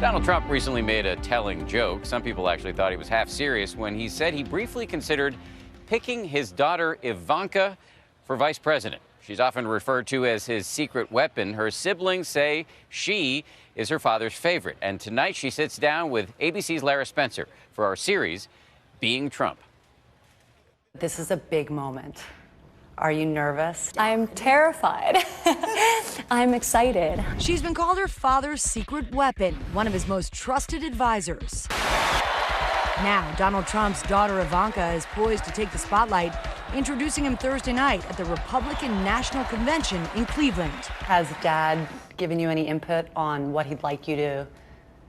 Donald Trump recently made a telling joke. Some people actually thought he was half serious when he said he briefly considered picking his daughter Ivanka for vice president. She's often referred to as his secret weapon. Her siblings say she is her father's favorite. And tonight she sits down with ABC's Lara Spencer for our series, Being Trump. This is a big moment. Are you nervous? I'm terrified. I'm excited. She's been called her father's secret weapon, one of his most trusted advisors. Now, Donald Trump's daughter Ivanka is poised to take the spotlight, introducing him Thursday night at the Republican National Convention in Cleveland. Has Dad given you any input on what he'd like you to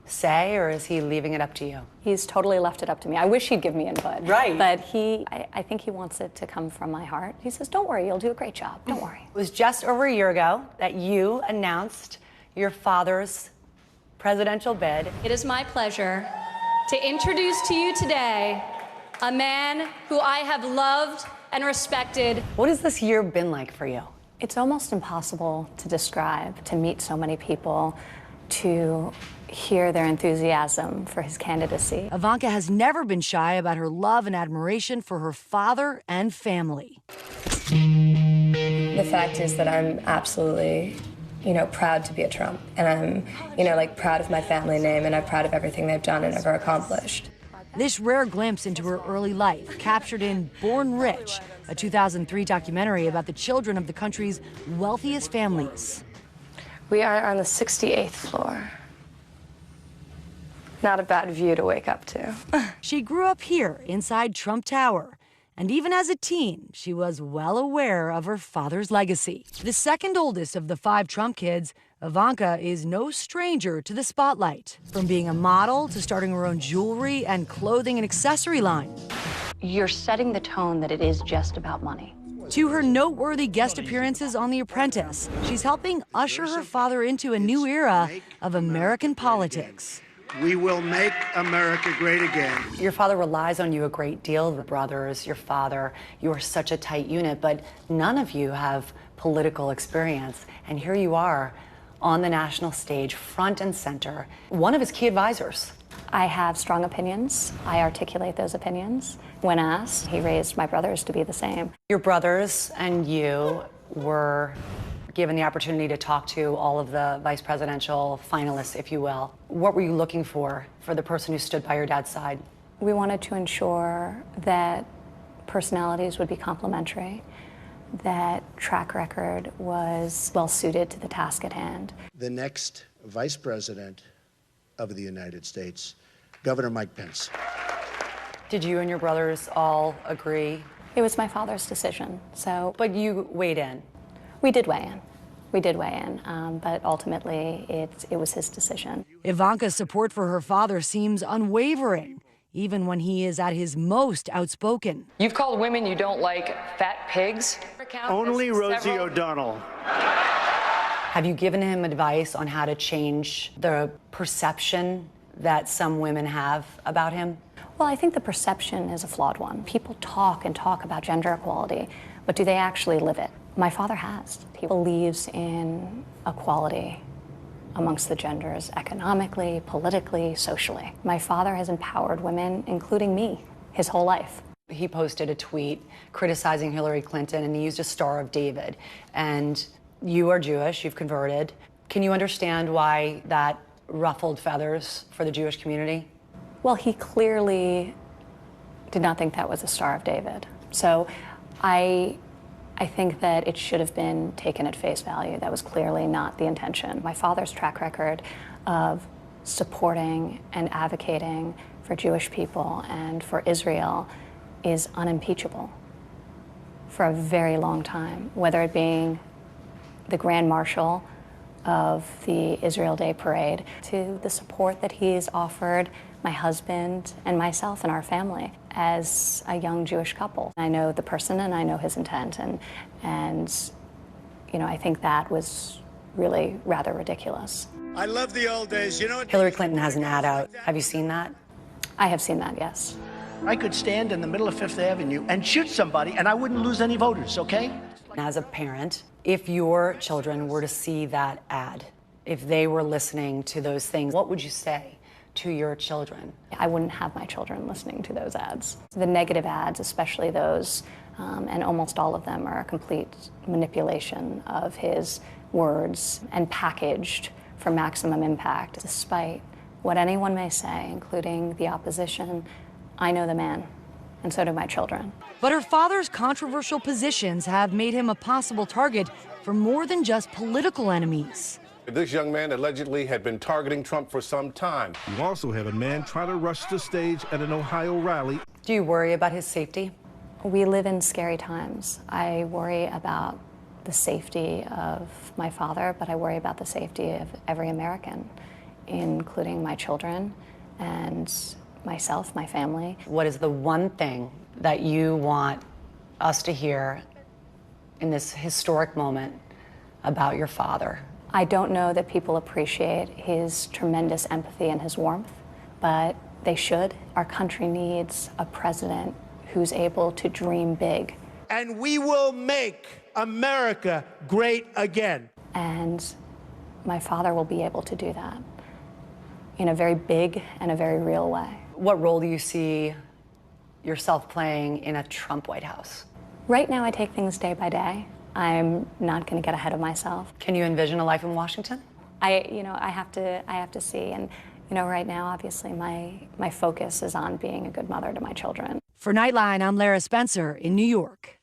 say, or is he leaving it up to you? He's totally left it up to me. I wish he'd give me input. Right. But I think he wants it to come from my heart. He says, don't worry, you'll do a great job. Don't worry. It was just over a year ago that you announced your father's presidential bid. It is my pleasure to introduce to you today a man who I have loved and respected. What has this year been like for you? It's almost impossible to describe, to meet so many people, to hear their enthusiasm for his candidacy. Ivanka has never been shy about her love and admiration for her father and family. The fact is that I'm absolutely, proud to be a Trump. And I'm, proud of my family name, and I'm proud of everything they've done and ever accomplished. This rare glimpse into her early life, captured in Born Rich, a 2003 documentary about the children of the country's wealthiest families. We are on the 68th floor. Not a bad view to wake up to. She grew up here inside Trump Tower. And even as a teen, she was well aware of her father's legacy. The second oldest of the 5 Trump kids, Ivanka is no stranger to the spotlight. From being a model to starting her own jewelry and clothing and accessory line. You're setting the tone that it is just about money. To her noteworthy guest appearances on The Apprentice, she's helping usher her father into a new era of American politics. We will make America great again. Your father relies on you a great deal, the brothers, your father. You are such a tight unit, but none of you have political experience. And here you are on the national stage, front and center, one of his key advisors. I have strong opinions. I articulate those opinions. When asked, he raised my brothers to be the same. Your brothers and you were given the opportunity to talk to all of the vice presidential finalists, if you will. What were you looking for the person who stood by your dad's side? We wanted to ensure that personalities would be complementary, that track record was well suited to the task at hand. The next vice president of the United States, Governor Mike Pence. Did you and your brothers all agree? It was my father's decision, so. But you weighed in. We did weigh in. We did weigh in, but ultimately it was his decision. Ivanka's support for her father seems unwavering, even when he is at his most outspoken. You've called women you don't like fat pigs? Only Rosie O'Donnell. Have you given him advice on how to change the perception that some women have about him? Well, I think the perception is a flawed one. People talk and talk about gender equality, but do they actually live it? My father has. He believes in equality amongst the genders, economically, politically, socially. My father has empowered women, including me, his whole life. He posted a tweet criticizing Hillary Clinton, and he used a Star of David. And you are Jewish, you've converted. Can you understand why that ruffled feathers for the Jewish community? Well, he clearly did not think that was a Star of David. So I think that it should have been taken at face value. That was clearly not the intention. My father's track record of supporting and advocating for Jewish people and for Israel is unimpeachable for a very long time, whether it being the Grand Marshal of the Israel Day Parade to the support that he's offered my husband and myself and our family as a young Jewish couple. I know the person and I know his intent, and I think that was really rather ridiculous. I love the old days. You know what? Hillary Clinton has an ad out. Have you seen that? I have seen that, yes. I could stand in the middle of Fifth Avenue and shoot somebody and I wouldn't lose any voters, okay? As a parent, if your children were to see that ad, if they were listening to those things, what would you say to your children? I wouldn't have my children listening to those ads. The negative ads, especially those, and almost all of them are a complete manipulation of his words and packaged for maximum impact. Despite what anyone may say, including the opposition, I know the man, and so do my children. But her father's controversial positions have made him a possible target for more than just political enemies. This young man allegedly had been targeting Trump for some time. You also had a man try to rush the stage at an Ohio rally. Do you worry about his safety? We live in scary times. I worry about the safety of my father, but I worry about the safety of every American, including my children and myself, my family. What is the one thing that you want us to hear in this historic moment about your father? I don't know that people appreciate his tremendous empathy and his warmth, but they should. Our country needs a president who's able to dream big. And we will make America great again. And my father will be able to do that in a very big and a very real way. What role do you see yourself playing in a Trump White House? Right now, I take things day by day. I'm not going to get ahead of myself. Can you envision a life in Washington? I have to see. And, right now, obviously, my focus is on being a good mother to my children. For Nightline, I'm Lara Spencer in New York.